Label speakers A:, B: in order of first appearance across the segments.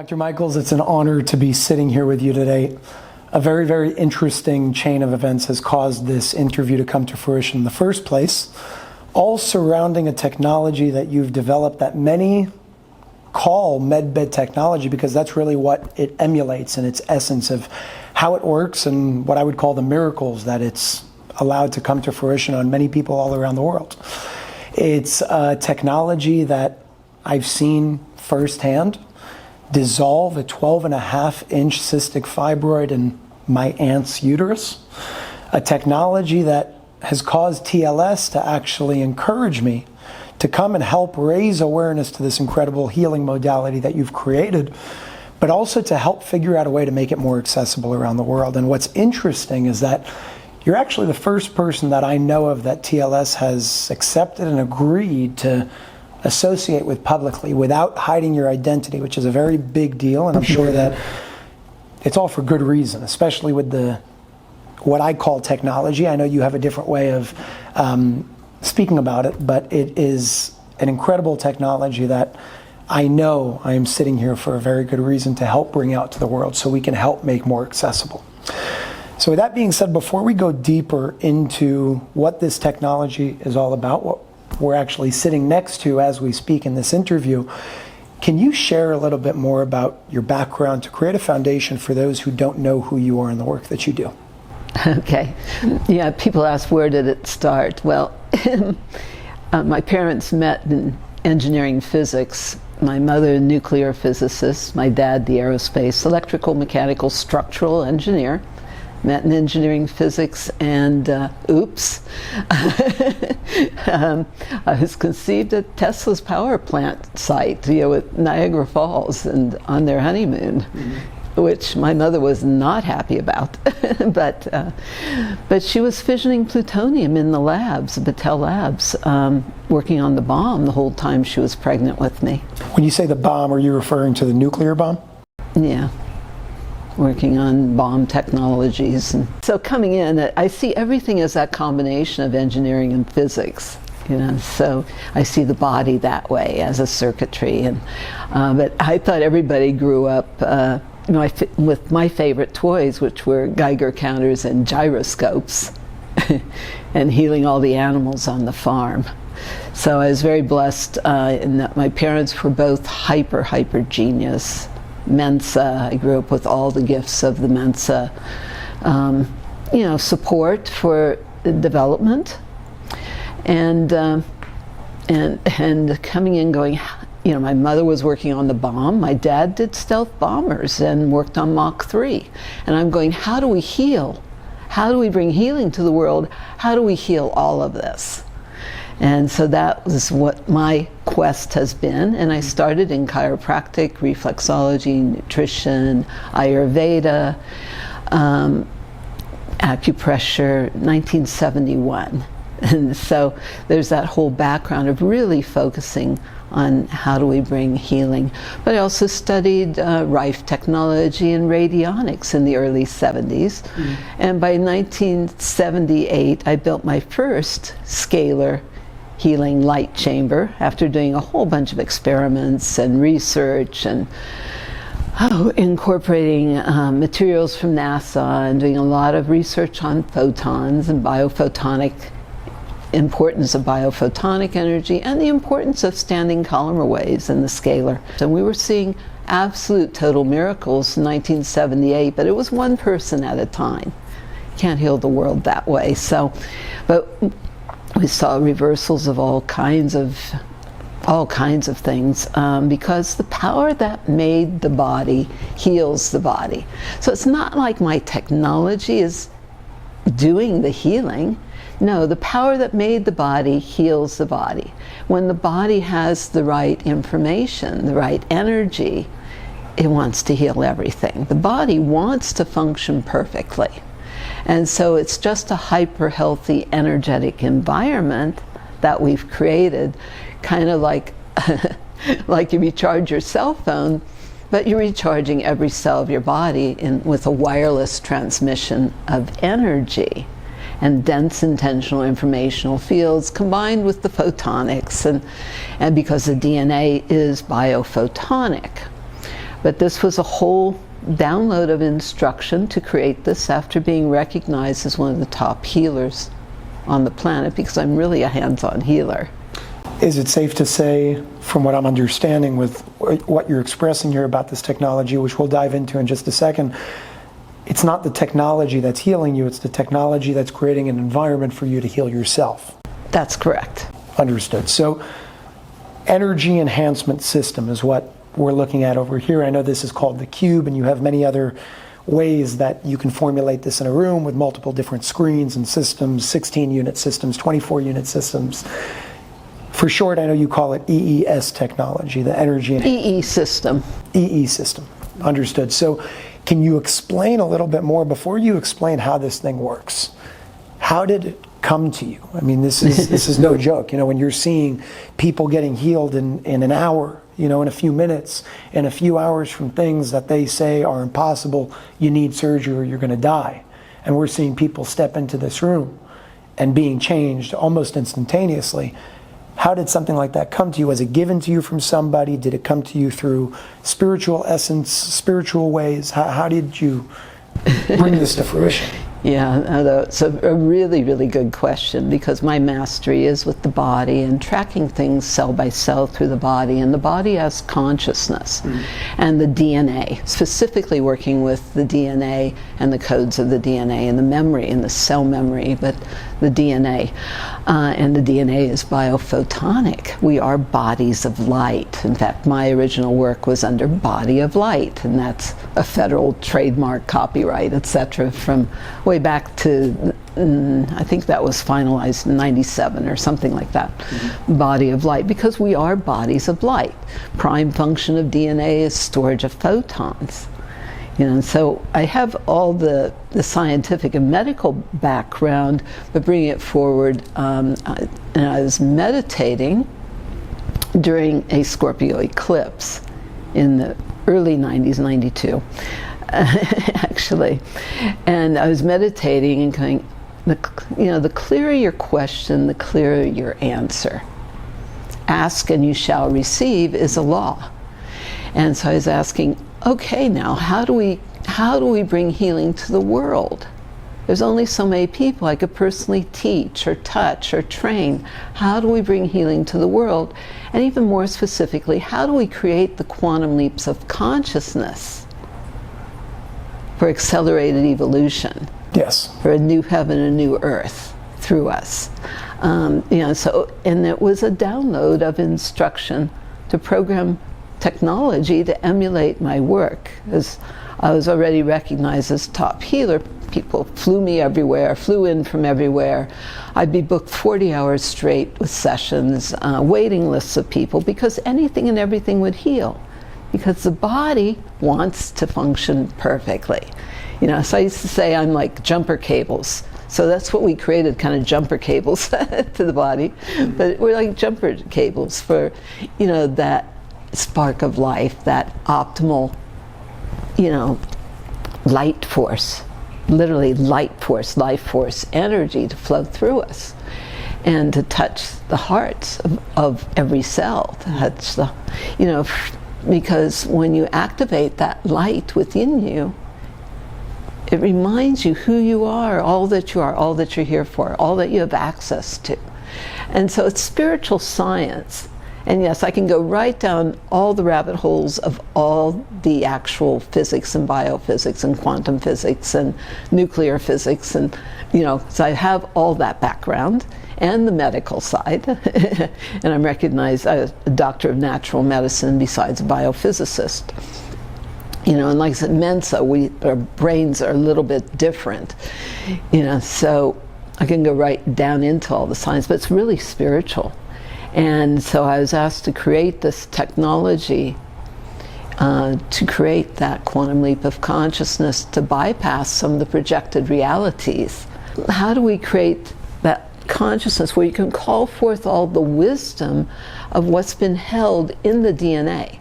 A: Dr. Michaels, it's an honor to be sitting here with you today. A very, very interesting chain of events has caused this interview to come to fruition in the first place, all surrounding a technology that you've developed that many call MedBed technology because that's really what it emulates in its essence of how it works and what I would call the miracles that it's allowed to come to fruition on many people all around the world. It's a technology that I've seen firsthand dissolve a 12.5-inch cystic fibroid in my aunt's uterus, a technology that has caused TLS to actually encourage me to come and help raise awareness to this incredible healing modality that you've created, but also to help figure out a way to make it more accessible around the world. And what's interesting is that you're actually the first person that I know of that TLS has accepted and agreed to associate with publicly without hiding your identity, which is a very big deal, and I'm sure that it's all for good reason, especially with what I call technology. I know you have a different way of speaking about it, but it is an incredible technology that I know I am sitting here for a very good reason to help bring out to the world so we can help make more accessible. So with that being said, before we go deeper into what this technology is all about, what we're actually sitting next to as we speak in this interview, can you share a little bit more about your background to create a foundation for those who don't know who you are and the work that you do?
B: Okay. Yeah, people ask, where did it start? Well, my parents met in engineering physics. My mother, a nuclear physicist. My dad, the aerospace, electrical, mechanical, structural engineer. Met in engineering physics, and oops, I was conceived at Tesla's power plant site, at Niagara Falls, and on their honeymoon, which my mother was not happy about. but she was fissioning plutonium in the labs, Battelle Labs, working on the bomb the whole time she was pregnant with me.
A: When you say the bomb, are you referring to the nuclear bomb?
B: Yeah. Working on bomb technologies. And so coming in, I see everything as that combination of engineering and physics. So I see the body that way as a circuitry. And but I thought everybody grew up with my favorite toys, which were Geiger counters and gyroscopes, and healing all the animals on the farm. So I was very blessed in that my parents were both hyper genius. Mensa, I grew up with all the gifts of the Mensa, support for development, and coming in going, my mother was working on the bomb, my dad did stealth bombers and worked on Mach 3, and I'm going, how do we heal? How do we bring healing to the world? How do we heal all of this? And so that was what my quest has been. And I started in chiropractic, reflexology, nutrition, Ayurveda, acupressure, 1971. And so there's that whole background of really focusing on how do we bring healing. But I also studied Rife technology and radionics in the early 70s. And by 1978, I built my first scalar healing light chamber after doing a whole bunch of experiments and research and incorporating materials from NASA and doing a lot of research on photons and importance of biophotonic energy and the importance of standing columnar waves in the scalar. And we were seeing absolute total miracles in 1978, but it was one person at a time. Can't heal the world that way. But we saw reversals of all kinds of things because the power that made the body heals the body. So it's not like my technology is doing the healing. No, the power that made the body heals the body. When the body has the right information, the right energy, it wants to heal everything. The body wants to function perfectly. And so it's just a hyper healthy, energetic environment that we've created, kind of like you recharge your cell phone, but you're recharging every cell of your body with a wireless transmission of energy and dense intentional informational fields combined with the photonics, and because the DNA is biophotonic. But this was a whole download of instruction to create this after being recognized as one of the top healers on the planet, because I'm really a hands-on healer.
A: Is it safe to say, from what I'm understanding with what you're expressing here about this technology, which we'll dive into in just a second, it's not the technology that's healing you, it's the technology that's creating an environment for you to heal yourself?
B: That's correct.
A: Understood. So, Energy Enhancement System is what we're looking at over here. I know this is called the Cube, and you have many other ways that you can formulate this in a room with multiple different screens and systems, 16-unit systems, 24-unit systems. For short, I know you call it EES technology, the Energy
B: EESystem.
A: EESystem. Understood. So can you explain a little bit more, before you explain how this thing works, how did it come to you? I mean, this is no joke. You know, when you're seeing people getting healed in an hour, you know, in a few minutes, in a few hours from things that they say are impossible, you need surgery or you're going to die. And we're seeing people step into this room and being changed almost instantaneously. How did something like that come to you? Was it given to you from somebody? Did it come to you through spiritual essence, spiritual ways? How did you bring this to fruition?
B: Yeah, it's a really, really good question, because my mastery is with the body and tracking things cell by cell through the body, and the body has consciousness and the DNA, specifically working with the DNA and the codes of the DNA and the memory and the cell memory, but the DNA. And the DNA is biophotonic. We are bodies of light. In fact, my original work was under body of light, and that's a federal trademark, copyright, etc., from way back to, I think that was finalized in 97 or something like that. Body of light, because we are bodies of light. Prime function of DNA is storage of photons. You know, so I have all the scientific and medical background, but bringing it forward, and I was meditating during a Scorpio eclipse in the early 90s, 92, actually. And I was meditating and going, the clearer your question, the clearer your answer. Ask and you shall receive is a law. And so I was asking, okay, now how do we bring healing to the world? There's only so many people I could personally teach or touch or train. How do we bring healing to the world? And even more specifically, how do we create the quantum leaps of consciousness for accelerated evolution?
A: Yes.
B: For a new heaven, a new earth through us. And it was a download of instruction to program technology to emulate my work. As I was already recognized as top healer, people flew in from everywhere. I'd be booked 40 hours straight with sessions, waiting lists of people, because anything and everything would heal, because the body wants to function perfectly. You know, so I used to say I'm like jumper cables. So that's what we created, kind of jumper cables to the body. But we're like jumper cables for, that spark of life, that optimal, light force, literally light force, life force, energy to flow through us and to touch the hearts of every cell, to touch the, because when you activate that light within you, it reminds you who you are, all that you're here for, all that you have access to. And so it's spiritual science. And yes, I can go right down all the rabbit holes of all the actual physics and biophysics and quantum physics and nuclear physics, and so I have all that background and the medical side. And I'm recognized as a doctor of natural medicine besides a biophysicist. And like I said, Mensa, our brains are a little bit different. So I can go right down into all the science, but it's really spiritual. And so I was asked to create this technology to create that quantum leap of consciousness to bypass some of the projected realities. How do we create that consciousness where you can call forth all the wisdom of what's been held in the DNA?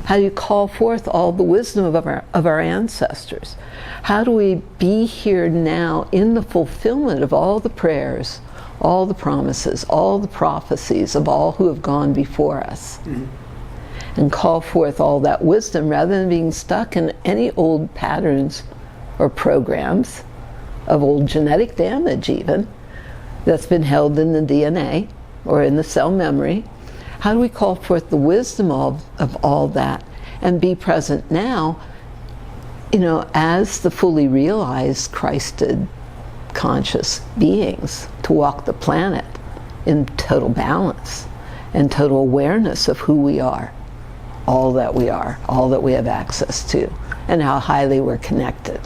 B: How do you call forth all the wisdom of our ancestors? How do we be here now in the fulfillment of all the prayers, all the promises, all the prophecies of all who have gone before us? and call forth all that wisdom rather than being stuck in any old patterns or programs of old genetic damage even that's been held in the DNA or in the cell memory. How do we call forth the wisdom of all that and be present now, as the fully realized Christed conscious beings, to walk the planet in total balance and total awareness of who we are, all that we have access to, and how highly we're connected.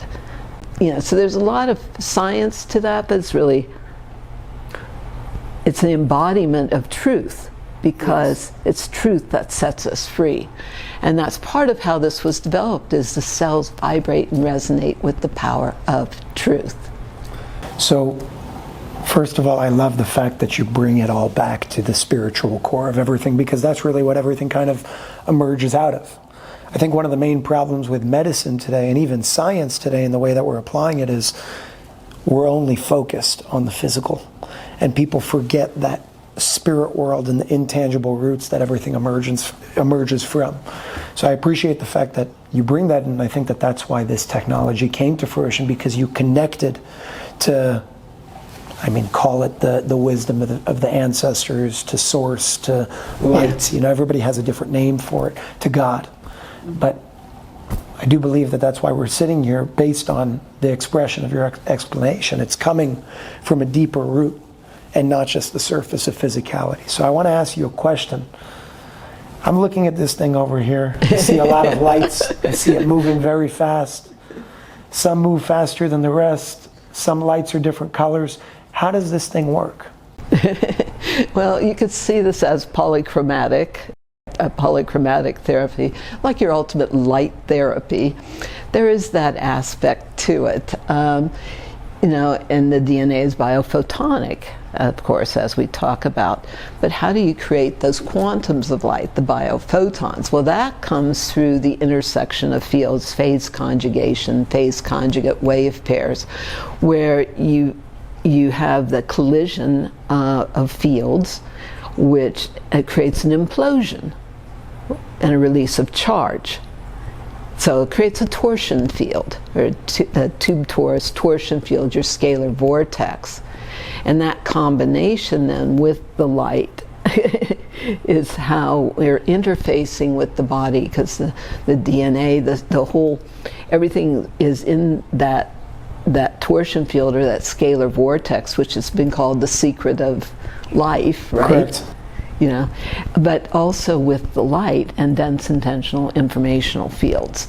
B: So there's a lot of science to that, but it's the embodiment of truth, because it's truth that sets us free. And that's part of how this was developed, is the cells vibrate and resonate with the power of truth.
A: So, first of all, I love the fact that you bring it all back to the spiritual core of everything, because that's really what everything kind of emerges out of. I think one of the main problems with medicine today, and even science today, in the way that we're applying it, is we're only focused on the physical. And people forget that spirit world and the intangible roots that everything emerges from. So I appreciate the fact that you bring that, and I think that that's why this technology came to fruition, because you connected to, call it the wisdom of the ancestors, to source, to light. Everybody has a different name for it, to God. But I do believe that that's why we're sitting here, based on the expression of your explanation. It's coming from a deeper root and not just the surface of physicality. So I want to ask you a question. I'm looking at this thing over here. I see a lot of lights. I see it moving very fast. Some move faster than the rest. Some lights are different colors. How does this thing work?
B: Well, you could see this as polychromatic therapy, like your ultimate light therapy. There is that aspect to it. And the DNA is biophotonic, of course, as we talk about. But how do you create those quantums of light, the biophotons? Well, that comes through the intersection of fields, phase conjugation, phase conjugate wave pairs, where you have the collision of fields, which creates an implosion and a release of charge. So it creates a torsion field, or a tube torus torsion field, your scalar vortex. And that combination then with the light is how we're interfacing with the body, because the DNA, the whole, everything is in that torsion field, or that scalar vortex, which has been called the secret of life, right?
A: Correct.
B: But also with the light and dense intentional informational fields.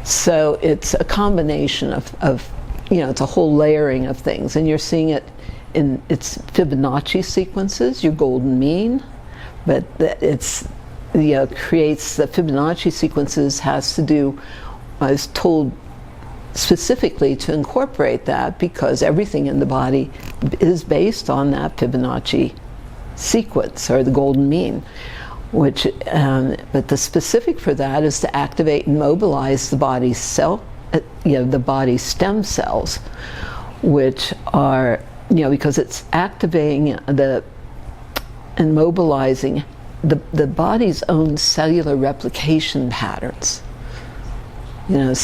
B: So it's a combination of it's a whole layering of things, and you're seeing it in its Fibonacci sequences, your golden mean, but it's creates the Fibonacci sequences has to do, I was told specifically to incorporate that, because everything in the body is based on that Fibonacci sequence, or the golden mean, which but the specific for that is to activate and mobilize the body's the body's stem cells, which are because it's activating and mobilizing the body's own cellular replication patterns. And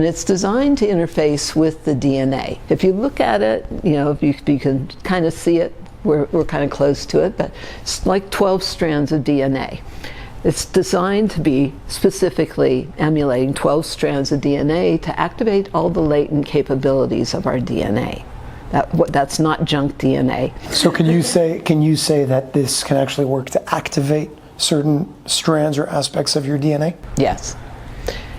B: it's designed to interface with the DNA. If you look at it, if you can kind of see it, we're kind of close to it, but it's like 12 strands of DNA. It's designed to be specifically emulating 12 strands of DNA to activate all the latent capabilities of our DNA. That's not junk DNA.
A: So can you say that this can actually work to activate certain strands or aspects of your DNA?
B: Yes.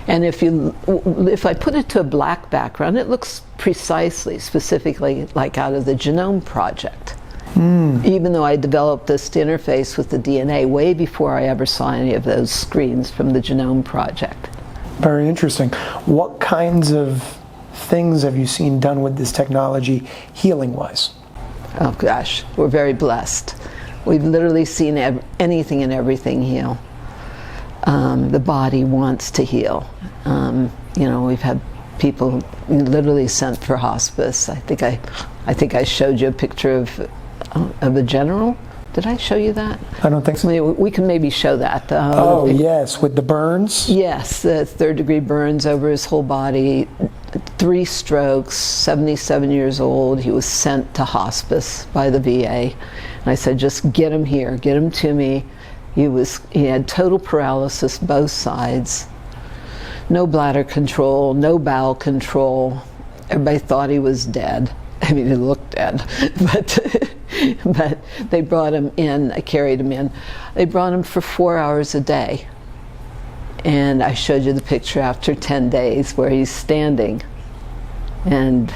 B: And if I put it to a black background, it looks precisely, specifically like out of the Genome Project. Even though I developed this to interface with the DNA way before I ever saw any of those screens from the Genome Project.
A: Very interesting. What kinds of things have you seen done with this technology healing-wise?
B: Oh gosh, we're very blessed. We've literally seen anything and everything heal. The body wants to heal. We've had people literally sent for hospice. I think I showed you a picture of a general Did I show you that?
A: I don't think so.
B: We can maybe show that.
A: Oh, yes, with the burns?
B: Yes, the third-degree burns over his whole body, 3 strokes, 77 years old. He was sent to hospice by the VA. And I said, just get him here, get him to me. He had total paralysis, both sides. No bladder control, no bowel control. Everybody thought he was dead. I mean, he looked dead, but they brought him in, I carried him in. They brought him for 4 hours a day. And I showed you the picture after 10 days where he's standing. And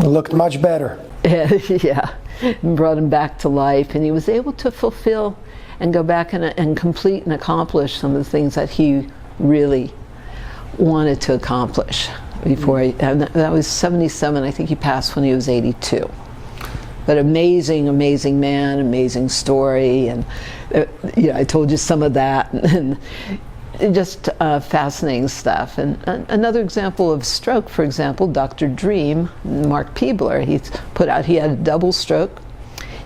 A: It looked much better.
B: yeah, and brought him back to life. And he was able to fulfill and go back and complete and accomplish some of the things that he really wanted to accomplish before and that was 77. I think he passed when he was 82. But amazing, amazing man, amazing story, and I told you some of that, and just fascinating stuff. And another example of stroke, for example, Dr. Dream, Mark Peebler, he had a double stroke.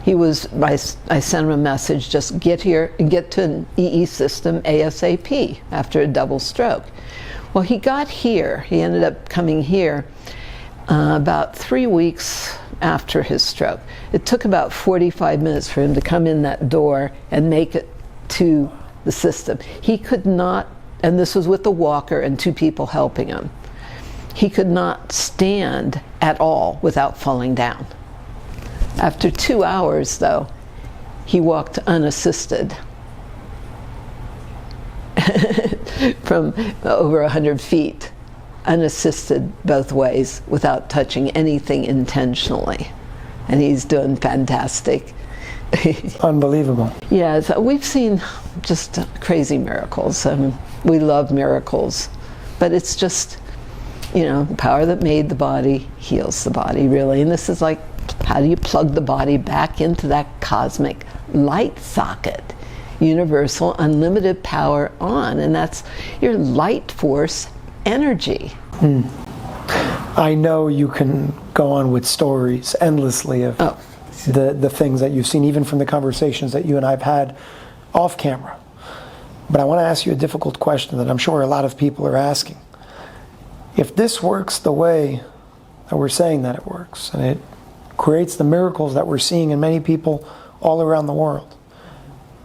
B: I sent him a message, just get here and get to an EESystem ASAP after a double stroke. Well, he got here. He ended up coming here about 3 weeks after his stroke. It took about 45 minutes for him to come in that door and make it to the system. He could not, and this was with a walker and 2 people helping him, he could not stand at all without falling down. After 2 hours, though, he walked unassisted from over 100 feet, unassisted both ways, without touching anything intentionally. And he's doing fantastic.
A: Unbelievable.
B: Yeah, so we've seen just crazy miracles. We love miracles, but it's just, the power that made the body heals the body, really. And this is like, how do you plug the body back into that cosmic light socket? Universal, unlimited power on, and that's your light force energy.
A: I know you can go on with stories endlessly of the things that you've seen, even from the conversations that you and I have had off camera. But I want to ask you a difficult question that I'm sure a lot of people are asking. If this works the way that we're saying that it works, and it creates the miracles that we're seeing in many people all around the world,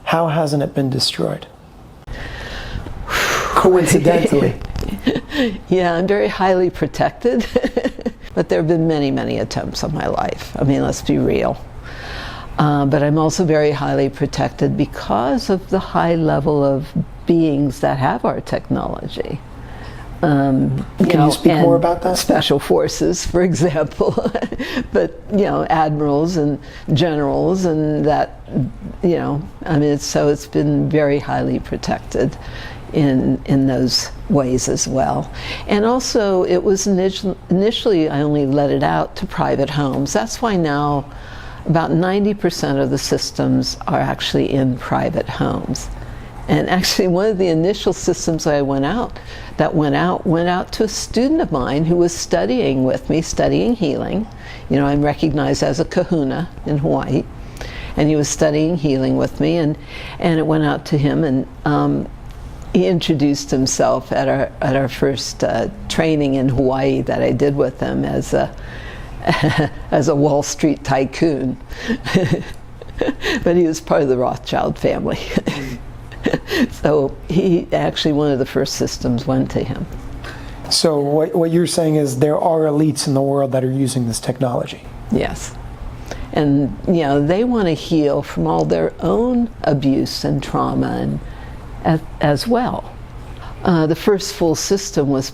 A: how hasn't it been destroyed? Coincidentally.
B: Yeah, I'm very highly protected, but there have been many, many attempts on my life. I mean, let's be real. But I'm also very highly protected because of the high level of beings that have our technology.
A: Can you speak more about that?
B: Special forces, for example, but admirals and generals, and that so it's been very highly protected in those ways as well. And also, it was initially I only let it out to private homes. That's why now about 90% of the systems are actually in private homes. And actually, one of the initial systems that went out to a student of mine who was studying with me, studying healing. I'm recognized as a kahuna in Hawaii, and he was studying healing with me, and it went out to him, and he introduced himself at our first training in Hawaii that I did with him as a Wall Street tycoon, but he was part of the Rothschild family. So he actually, one of the first systems went to him.
A: So what you're saying is there are elites in the world that are using this technology.
B: Yes. And they want to heal from all their own abuse and trauma as well. The first full system was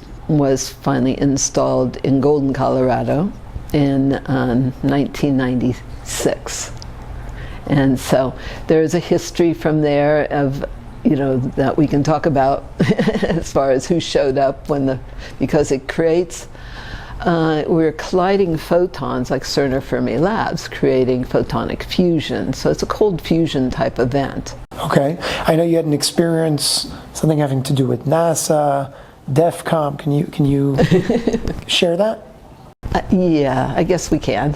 B: finally installed in Golden, Colorado in 1996. And so there's a history from there of that we can talk about as far as who showed up because it creates, we're colliding photons like CERN or Fermi Labs, creating photonic fusion. So it's a cold fusion type event.
A: Okay. I know you had an experience, something having to do with NASA, DEFCON. Can you share that?
B: Yeah, I guess we can.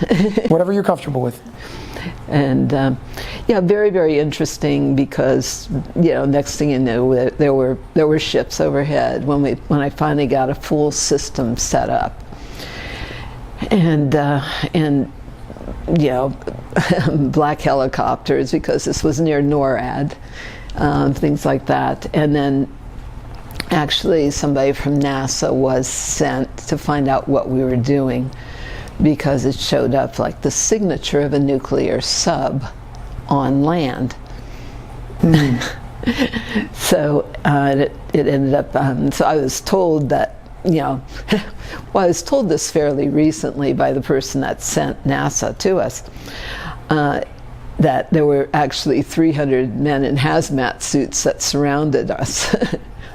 A: Whatever you're comfortable with.
B: And Yeah, very, very interesting because, next thing you know, there were ships overhead when I finally got a full system set up. And black helicopters, because this was near NORAD, things like that. And then actually somebody from NASA was sent to find out what we were doing, because it showed up like the signature of a nuclear sub on land. So it ended up, so I was told that, well, I was told this fairly recently by the person that sent NASA to us, that there were actually 300 men in hazmat suits that surrounded us.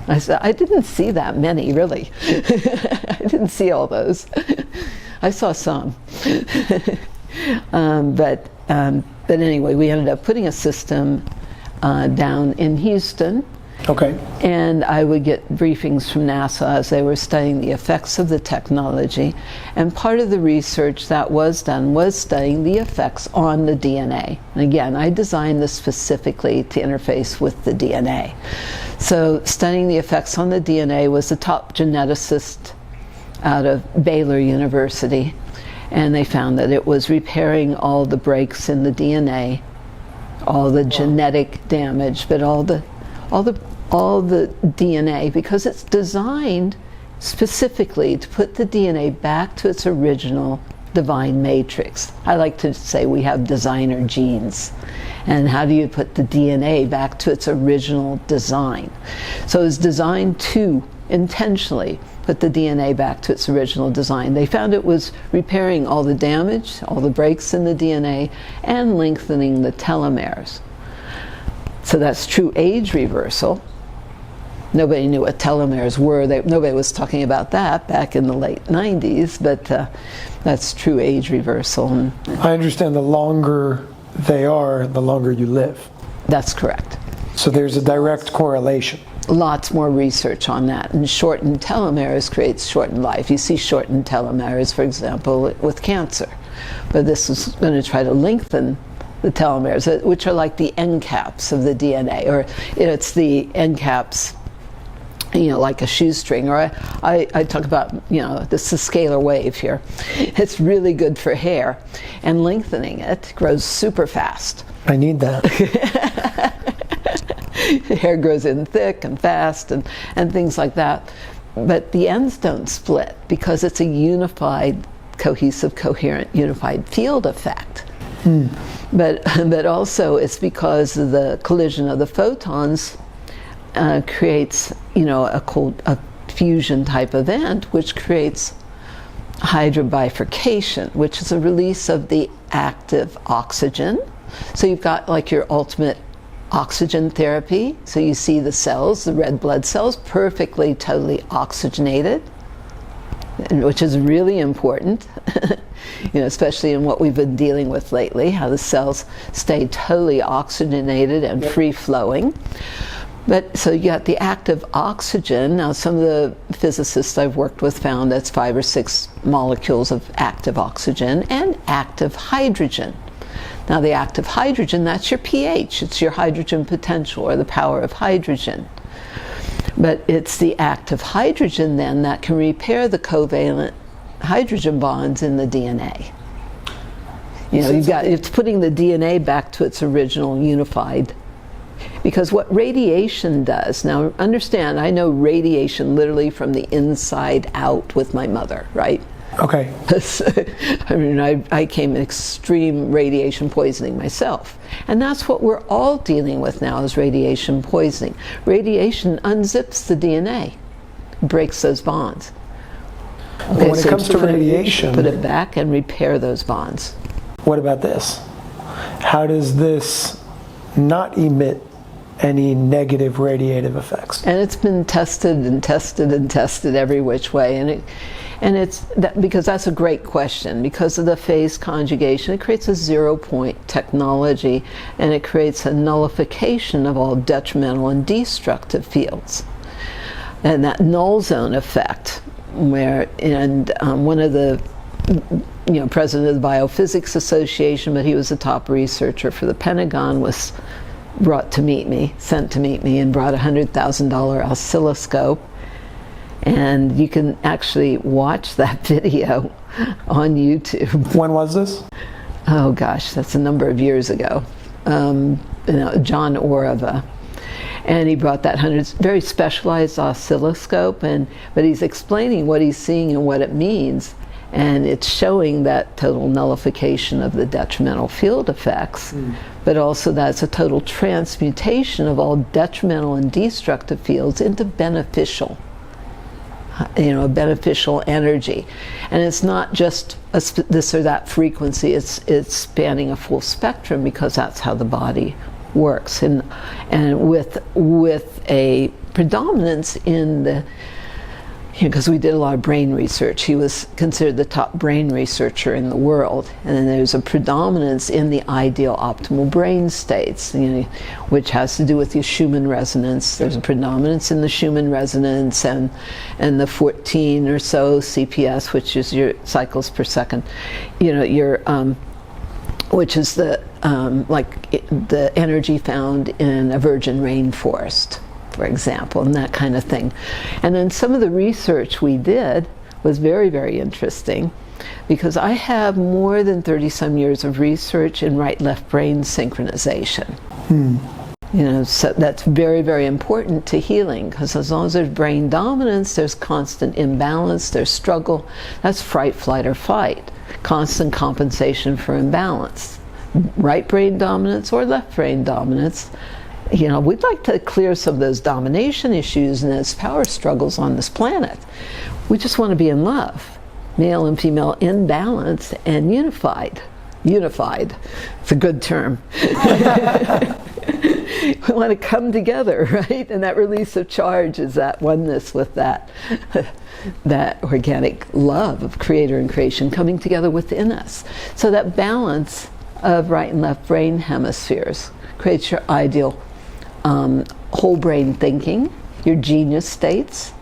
B: I said, I didn't see that many, really. I didn't see all those. I saw some. But anyway, we ended up putting a system down in Houston.
A: Okay.
B: And I would get briefings from NASA as they were studying the effects of the technology. And part of the research that was done was studying the effects on the DNA. And again, I designed this specifically to interface with the DNA. So studying the effects on the DNA was the top geneticist out of Baylor University. And they found that it was repairing all the breaks in the DNA, all the genetic damage, but all the DNA, because it's designed specifically to put the DNA back to its original divine matrix. I like to say we have designer genes. And how do you put the DNA back to its original design? So it's designed to intentionally put the DNA back to its original design. They found it was repairing all the damage, all the breaks in the DNA, and lengthening the telomeres. So that's true age reversal. Nobody knew what telomeres were. Nobody was talking about that back in the late 90s, but that's true age reversal.
A: I understand the longer they are, the longer you live.
B: That's correct.
A: So there's a direct correlation.
B: Lots more research on that. And shortened telomeres creates shortened life. You see shortened telomeres, for example, with cancer. But this is going to try to lengthen the telomeres, which are like the end caps of the DNA, or it's the end caps, like a shoestring, or I talk about, this is scalar wave here. It's really good for hair, and lengthening it grows super fast.
A: I need that.
B: Hair grows in thick and fast and things like that. But the ends don't split because it's a unified, cohesive, coherent, unified field effect. But also it's because of the collision of the photons creates, a fusion type event, which creates hydrobifurcation, which is a release of the active oxygen. So you've got like your ultimate oxygen therapy. So you see the cells, the red blood cells, perfectly, totally oxygenated, which is really important, especially in what we've been dealing with lately, how the cells stay totally oxygenated and free-flowing. But so you got the active oxygen. Now some of the physicists I've worked with found that's 5 or 6 molecules of active oxygen and active hydrogen. Now the active hydrogen, that's your pH. It's your hydrogen potential, or the power of hydrogen. But it's the active hydrogen then that can repair the covalent hydrogen bonds in the DNA. It's putting the DNA back to its original unified. Because what radiation does, now understand, I know radiation literally from the inside out with my mother, right?
A: Okay.
B: I mean, I came in extreme radiation poisoning myself. And that's what we're all dealing with now, is radiation poisoning. Radiation unzips the DNA, breaks those bonds.
A: Okay, when it comes to radiation,
B: put it back and repair those bonds.
A: What about this? How does this not emit any negative radiative effects?
B: And it's been tested and tested and tested every which way, and it's that, because that's a great question. Because of the phase conjugation, it creates a 0-point technology, and it creates a nullification of all detrimental and destructive fields. And that null zone effect, one of the president of the Biophysics Association, but he was a top researcher for the Pentagon, was sent to meet me, and brought a $100,000 oscilloscope. And you can actually watch that video on YouTube.
A: When was this?
B: Oh gosh, that's a number of years ago. John Orava. And he brought that very specialized oscilloscope, but he's explaining what he's seeing and what it means. And it's showing that total nullification of the detrimental field effects, but also that's a total transmutation of all detrimental and destructive fields into beneficial, beneficial energy. And it's not just this or that frequency, it's spanning a full spectrum, because that's how the body works. And with a predominance in the, because we did a lot of brain research. He was considered the top brain researcher in the world. And then there's a predominance in the ideal optimal brain states, which has to do with your Schumann resonance. There's a predominance in the Schumann resonance and the 14 or so CPS, which is your cycles per second, which is the the energy found in a virgin rainforest, for example, and that kind of thing. And then some of the research we did was very, very interesting, because I have more than 30-some years of research in right-left brain synchronization. So that's very, very important to healing, because as long as there's brain dominance, there's constant imbalance, there's struggle. That's fright, flight, or fight. Constant compensation for imbalance. Right brain dominance or left brain dominance. We'd like to clear some of those domination issues and those power struggles on this planet. We just want to be in love, male and female in balance and unified. Unified, it's a good term. We want to come together, right? And that release of charge is that oneness with that organic love of creator and creation coming together within us. So that balance of right and left brain hemispheres creates your ideal whole brain thinking, your genius states,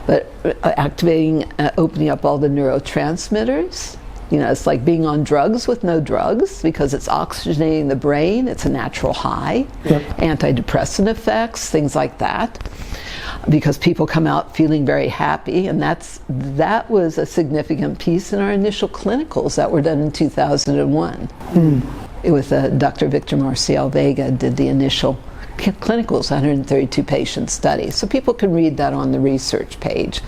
B: but activating, opening up all the neurotransmitters. It's like being on drugs with no drugs, because it's oxygenating the brain. It's a natural high. Yep. Antidepressant effects, things like that, because people come out feeling very happy, and that was a significant piece in our initial clinicals that were done in 2001. With Dr. Victor Marcial Vega did the initial clinicals, 132 patient study. So people can read that on the research page.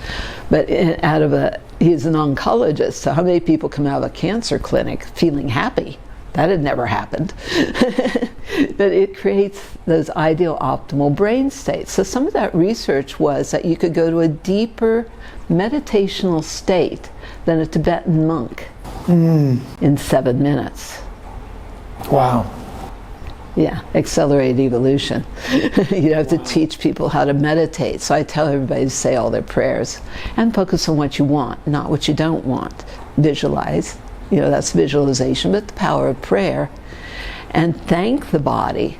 B: But he's an oncologist, so how many people come out of a cancer clinic feeling happy? That had never happened. But it creates those ideal optimal brain states. So some of that research was that you could go to a deeper meditational state than a Tibetan monk in 7 minutes.
A: Wow.
B: Yeah, accelerated evolution. You have to teach people how to meditate. So I tell everybody to say all their prayers and focus on what you want, not what you don't want. Visualize, that's visualization, but the power of prayer. And thank the body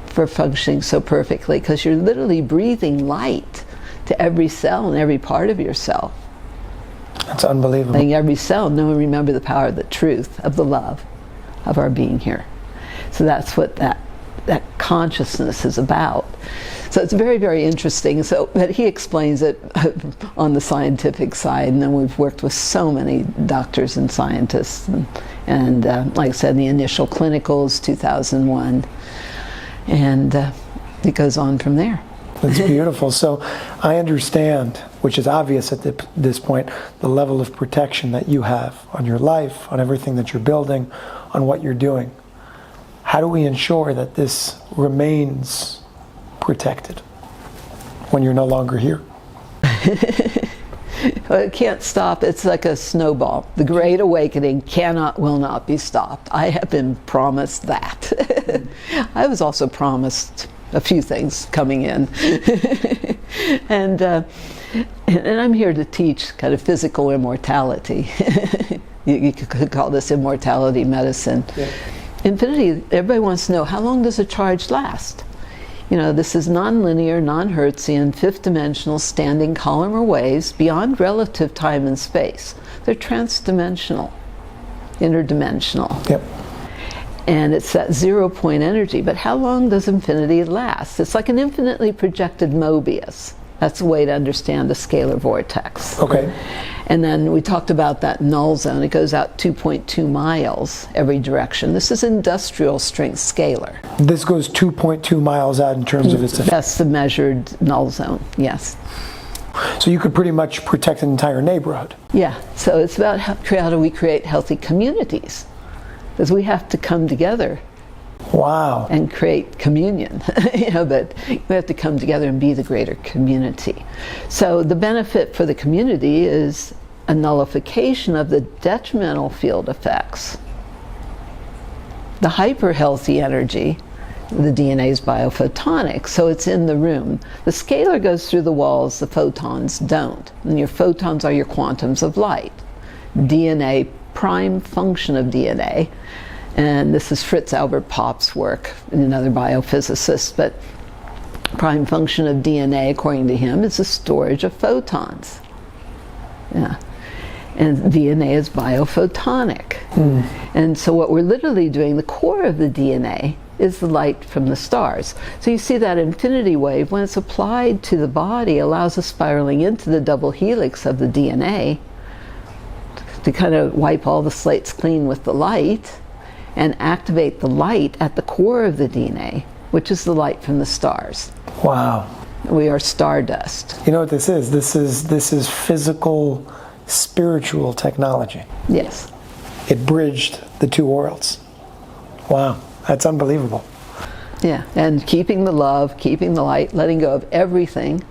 B: for functioning so perfectly, because you're literally breathing light to every cell and every part of yourself.
A: That's unbelievable.
B: Letting every cell know and remember the power of the truth, of the love, of our being here. So that's what that consciousness is about. So it's very, very interesting. But he explains it on the scientific side, and then we've worked with so many doctors and scientists, and like I said, the initial clinicals, 2001, and it goes on from there.
A: That's beautiful. So I understand, which is obvious at this point, the level of protection that you have on your life, on everything that you're building, on what you're doing. How do we ensure that this remains protected when you're no longer here?
B: Well, it can't stop. It's like a snowball. The Great Awakening will not be stopped. I have been promised that. I was also promised a few things coming in. And I'm here to teach kind of physical immortality. You could call this immortality medicine. Yeah. Infinity, everybody wants to know, how long does a charge last? This is nonlinear, non-Hertzian, fifth-dimensional standing column or waves beyond relative time and space. They're transdimensional, interdimensional.
A: Yep.
B: And it's that 0-point energy. But how long does infinity last? It's like an infinitely projected Mobius. That's a way to understand the scalar vortex.
A: Okay.
B: And then we talked about that null zone. It goes out 2.2 miles every direction. This is industrial strength scalar.
A: This goes 2.2 miles out in terms of its effect.
B: That's the measured null zone, yes.
A: So you could pretty much protect an entire neighborhood.
B: Yeah, so it's about how do we create healthy communities? Because we have to come together.
A: Wow.
B: And create communion, but we have to come together and be the greater community. So the benefit for the community is a nullification of the detrimental field effects. The hyper-healthy energy, the DNA is biophotonic, so it's in the room. The scalar goes through the walls, the photons don't. And your photons are your quantums of light. DNA, prime function of DNA, and this is Fritz Albert Pop's work, another biophysicist, but prime function of DNA, according to him, is the storage of photons. Yeah. And DNA is biophotonic. And so what we're literally doing, the core of the DNA, is the light from the stars. So you see that infinity wave, when it's applied to the body, allows a spiraling into the double helix of the DNA to kind of wipe all the slates clean with the light, and activate the light at the core of the DNA, which is the light from the stars.
A: Wow.
B: We are stardust.
A: You know what this is? This is physical, spiritual technology.
B: Yes.
A: It bridged the two worlds. Wow, that's unbelievable.
B: Yeah, and keeping the love, keeping the light, letting go of everything.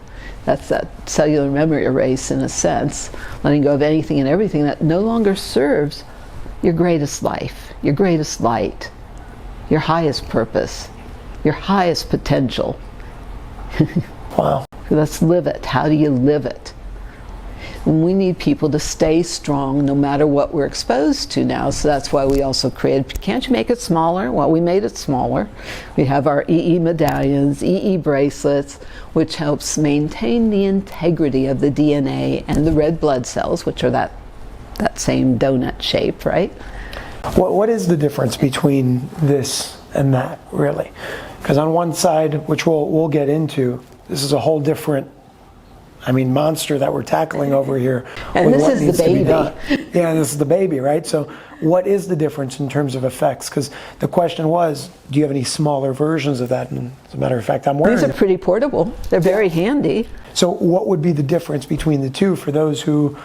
B: That's that cellular memory erase in a sense. Letting go of anything and everything that no longer serves your greatest life, your greatest light, your highest purpose, your highest potential.
A: Wow.
B: Let's live it. How do you live it? And we need people to stay strong no matter what we're exposed to now, so that's why we also created, can't you make it smaller? Well, we made it smaller. We have our EE medallions, EE bracelets, which helps maintain the integrity of the DNA and the red blood cells, which are that same donut shape, right?
A: What is the difference between this and that, really? Because on one side, which we'll get into, this is a whole different, monster that we're tackling over here.
B: And this is the baby.
A: Yeah, this is the baby, right? So what is the difference in terms of effects? Because the question was, do you have any smaller versions of that? And as a matter of fact, I'm wearing
B: These are pretty portable. They're very handy.
A: So what would be the difference between the two for those who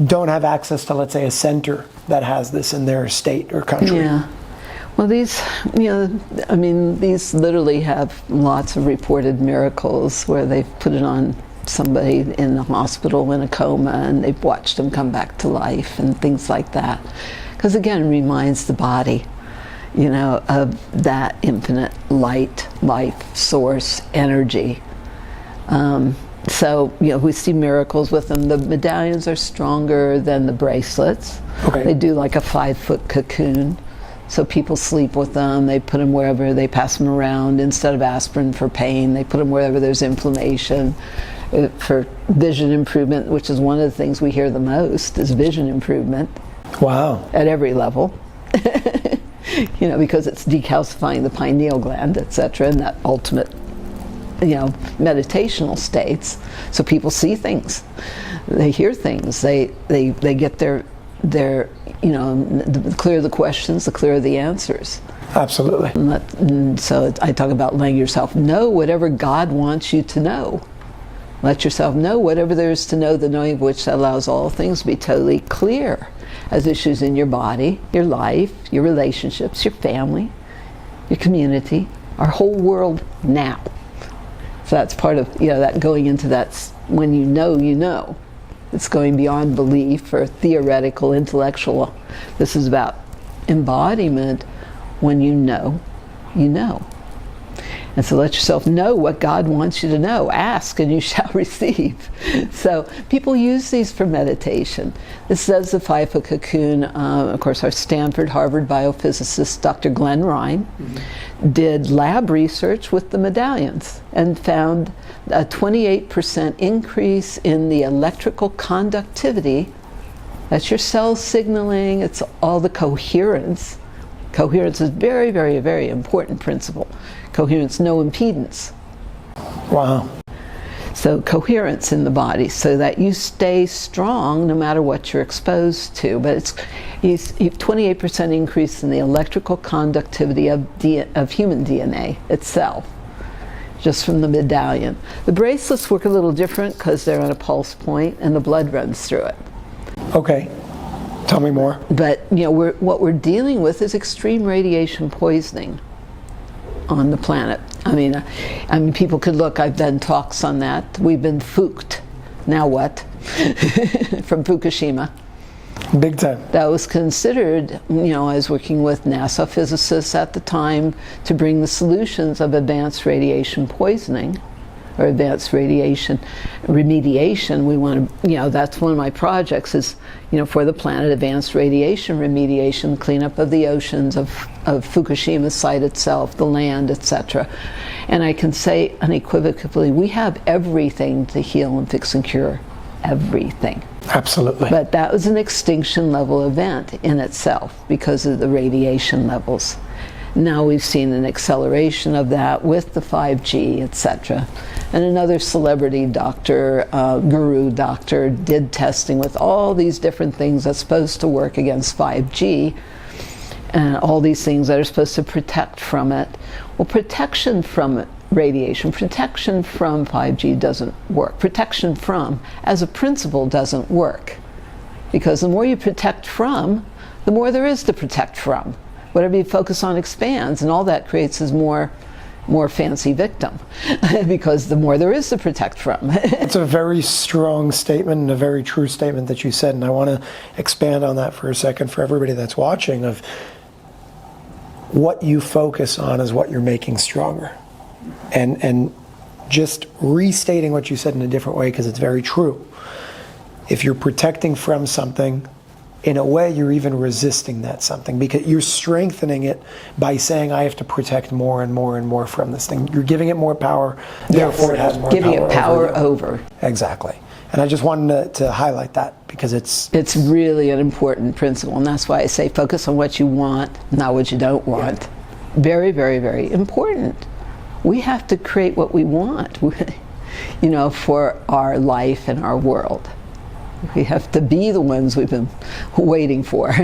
A: don't have access to, let's say, a center that has this in their state or country?
B: Yeah. Well, these, these literally have lots of reported miracles where they've put it on somebody in the hospital in a coma and they've watched them come back to life and things like that. Because again, it reminds the body, of that infinite light, life, source, energy. So, we see miracles with them. The medallions are stronger than the bracelets.
A: Okay.
B: They do like a 5-foot cocoon. So people sleep with them. They put them wherever, they pass them around. Instead of aspirin for pain, they put them wherever there's inflammation. For vision improvement, which is one of the things we hear the most, is vision improvement.
A: Wow.
B: At every level. Because it's decalcifying the pineal gland, etc., and that ultimate meditational states. So people see things, they hear things, they get their the clearer the questions, the clearer the answers.
A: Absolutely.
B: And so I talk about letting yourself know whatever God wants you to know. Let yourself know whatever there is to know, the knowing of which allows all things to be totally clear as issues in your body, your life, your relationships, your family, your community, our whole world now. So that's part of, that going into that, when you know. It's going beyond belief or theoretical, intellectual. This is about embodiment. When you know, you know. And so let yourself know what God wants you to know. Ask and you shall receive. So people use these for meditation. This does the 5-foot cocoon. Of course, our Stanford, Harvard biophysicist, Dr. Glenn Ryan, did lab research with the medallions and found a 28% increase in the electrical conductivity. That's your cell signaling. It's all the coherence. Coherence is very, very, very important principle. Coherence, no impedance.
A: Wow.
B: So coherence in the body so that you stay strong no matter what you're exposed to. But it's 28% increase in the electrical conductivity of human DNA itself, just from the medallion. The bracelets work a little different because they're on a pulse point and the blood runs through it.
A: Okay. Tell me more.
B: But what we're dealing with is extreme radiation poisoning on the planet. I mean, people could look. I've done talks on that. We've been fooked. Now what? From Fukushima.
A: Big time.
B: That was considered. I was working with NASA physicists at the time to bring the solutions of advanced radiation poisoning or advanced radiation remediation. We want to, that's one of my projects is, for the planet, advanced radiation remediation, cleanup of the oceans, of Fukushima site itself, the land, etc. And I can say unequivocally, we have everything to heal and fix and cure. Everything.
A: Absolutely.
B: But that was an extinction level event in itself because of the radiation levels. Now we've seen an acceleration of that with the 5G, etc. And another celebrity doctor, guru doctor, did testing with all these different things that's supposed to work against 5G, and all these things that are supposed to protect from it. Well, protection from radiation, protection from 5G doesn't work. Protection from, as a principle, doesn't work. Because the more you protect from, the more there is to protect from. Whatever you focus on expands, and all that creates is more fancy victim, because the more there is to protect from.
A: It's a very strong statement and a very true statement that you said, and I want to expand on that for a second for everybody that's watching, of what you focus on is what you're making stronger. And just restating what you said in a different way, because it's very true. If you're protecting from something, in a way, you're even resisting that something, because you're strengthening it by saying, I have to protect more and more and more from this thing. You're giving it more power, therefore it has more
B: giving
A: power.
B: Giving it power over.
A: Exactly. And I just wanted to highlight that, because it's
B: really an important principle, and that's why I say focus on what you want, not what you don't want. Yeah. Very, very, very important. We have to create what we want, for our life and our world. We have to be the ones we've been waiting for.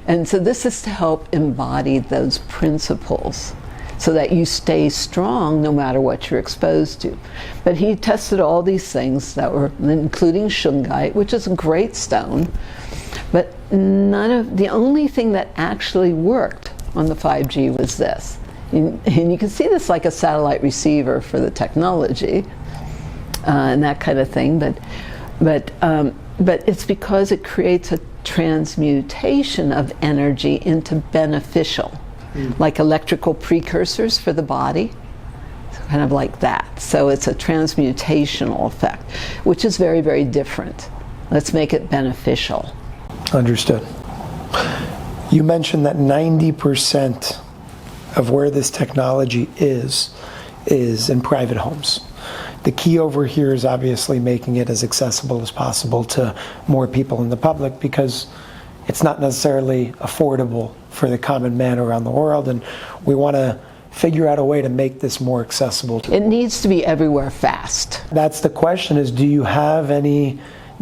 B: And so this is to help embody those principles so that you stay strong no matter what you're exposed to. But he tested all these things that were, including shungite, which is a great stone, but the only thing that actually worked on the 5G was this. And you can see this like a satellite receiver for the technology and that kind of thing, but it's because it creates a transmutation of energy into beneficial, like electrical precursors for the body, kind of like that. So it's a transmutational effect, which is very, very different. Let's make it beneficial.
A: Understood. You mentioned that 90% of where this technology is in private homes. The key over here is obviously making it as accessible as possible to more people in the public, because it's not necessarily affordable for the common man around the world, and we want to figure out a way to make this more accessible.
B: It needs to be everywhere fast.
A: That's the question, is do you have any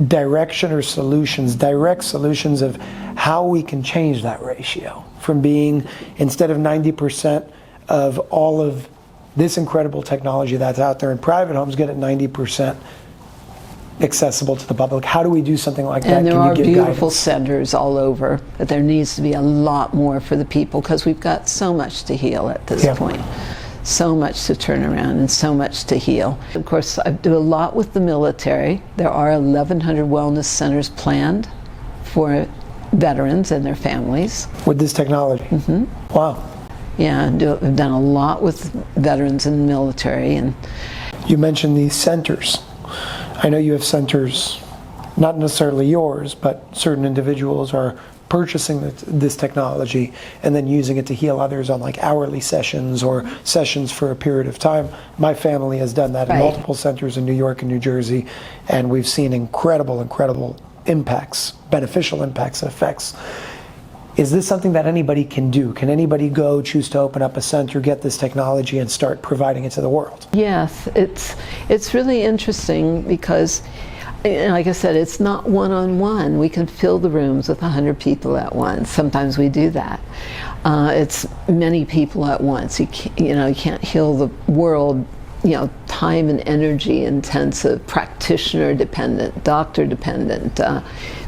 A: direction or solutions, direct solutions of how we can change that ratio from being, instead of 90% of all of this incredible technology that's out there in private homes, get it 90% accessible to the public? How do we do something like that?
B: And there are beautiful
A: guidance?
B: Centers all over, but there needs to be a lot more for the people, because we've got so much to heal at this point. So much to turn around and so much to heal. Of course, I do a lot with the military. There are 1,100 wellness centers planned for veterans and their families.
A: With this technology?
B: Mm-hmm.
A: Wow.
B: Yeah, we've done a lot with veterans in the military. And
A: You mentioned these centers. I know you have centers, not necessarily yours, but certain individuals are purchasing this technology and then using it to heal others on like hourly sessions or sessions for a period of time. My family has done that in
B: Right.
A: multiple centers in New York and New Jersey, and we've seen incredible impacts, beneficial impacts and effects. Is this something that anybody can do? Can anybody go choose to open up a center, get this technology, and start providing it to the world?
B: yes, it's really interesting because, like I said, it's not one-on-one. We can fill the rooms with 100 people at once. Sometimes we do that. It's many people at once. You can't heal the world, time and energy intensive, practitioner dependent, doctor dependent.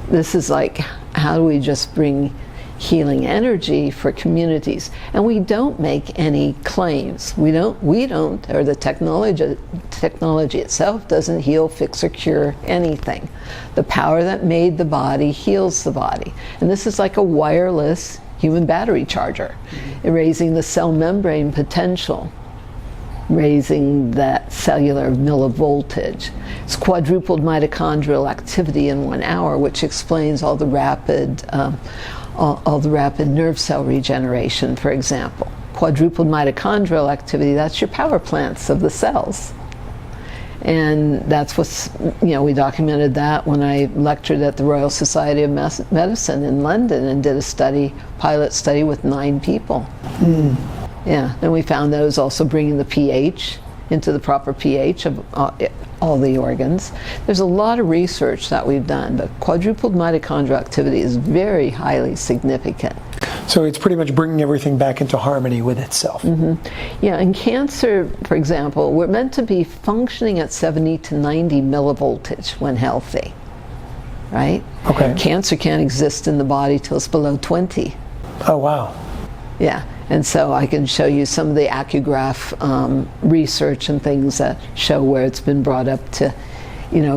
B: This is like, how do we just bring healing energy for communities? And we don't make any claims. We don't, or the technology itself doesn't heal, fix, or cure anything. The power that made the body heals the body. And this is like a wireless human battery charger, raising the cell membrane potential, raising that cellular millivoltage. It's quadrupled mitochondrial activity in 1 hour, which explains all the rapid nerve cell regeneration, for example. Quadrupled mitochondrial activity, that's your power plants of the cells. And that's what's, we documented that when I lectured at the Royal Society of Medicine in London and did a pilot study with 9 people. Yeah, and we found those also bringing the pH into the proper pH of all the organs. There's a lot of research that we've done, but quadrupled mitochondrial activity is very highly significant.
A: So it's pretty much bringing everything back into harmony with itself.
B: Yeah, in cancer, for example, we're meant to be functioning at 70 to 90 millivoltage when healthy, right?
A: Okay.
B: Cancer can't exist in the body till it's below 20.
A: Oh, wow.
B: Yeah, and so I can show you some of the acuggraph research and things that show where it's been brought up to,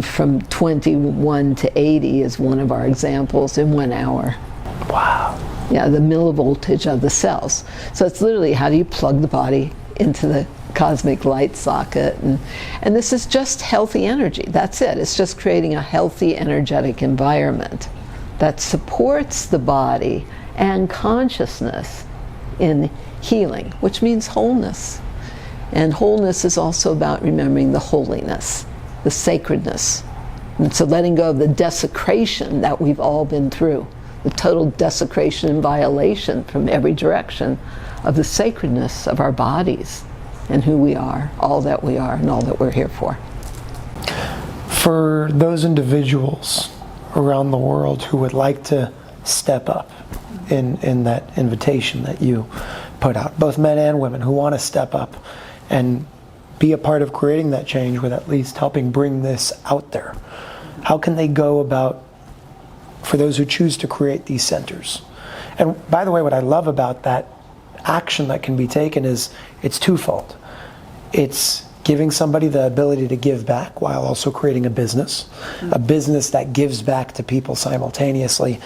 B: from 21 to 80 is one of our examples in 1 hour.
A: Wow.
B: Yeah, the millivoltage of the cells. So it's literally, how do you plug the body into the cosmic light socket? And this is just healthy energy. That's it. It's just creating a healthy, energetic environment that supports the body and consciousness in healing, which means wholeness. And wholeness is also about remembering the holiness, the sacredness. And so letting go of the desecration that we've all been through, the total desecration and violation from every direction of the sacredness of our bodies and who we are, all that we are, and all that we're here for.
A: For those individuals around the world who would like to step up in that invitation that you put out, both men and women who want to step up and be a part of creating that change with at least helping bring this out there, how can they go about, for those who choose to create these centers? And by the way, what I love about that action that can be taken is it's twofold. It's giving somebody the ability to give back while also creating a business that gives back to people simultaneously.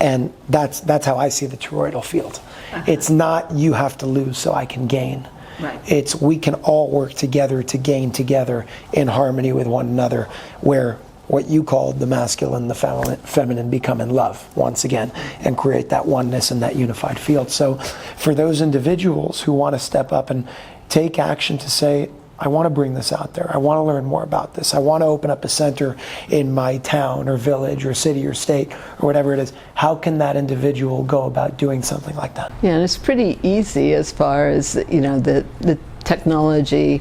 A: And that's how I see the toroidal field. It's not you have to lose so I can gain.
B: Right.
A: It's we can all work together to gain together in harmony with one another, where what you called the masculine, the feminine become in love once again and create that oneness and that unified field. So for those individuals who want to step up and take action to say, I want to bring this out there. I want to learn more about this. I want to open up a center in my town or village or city or state or whatever it is. How can that individual go about doing something like that?
B: Yeah, and it's pretty easy as far as, the technology.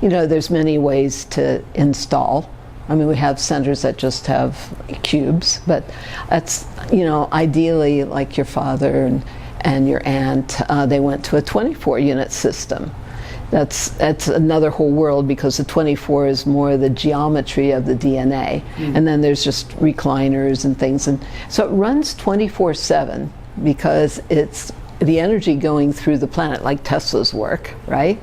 B: There's many ways to install. I mean, we have centers that just have cubes, but that's, ideally like your father and your aunt, they went to a 24-unit system. That's another whole world, because the 24 is more the geometry of the DNA. And then there's just recliners and things. And so it runs 24/7 because it's the energy going through the planet, like Tesla's work, right?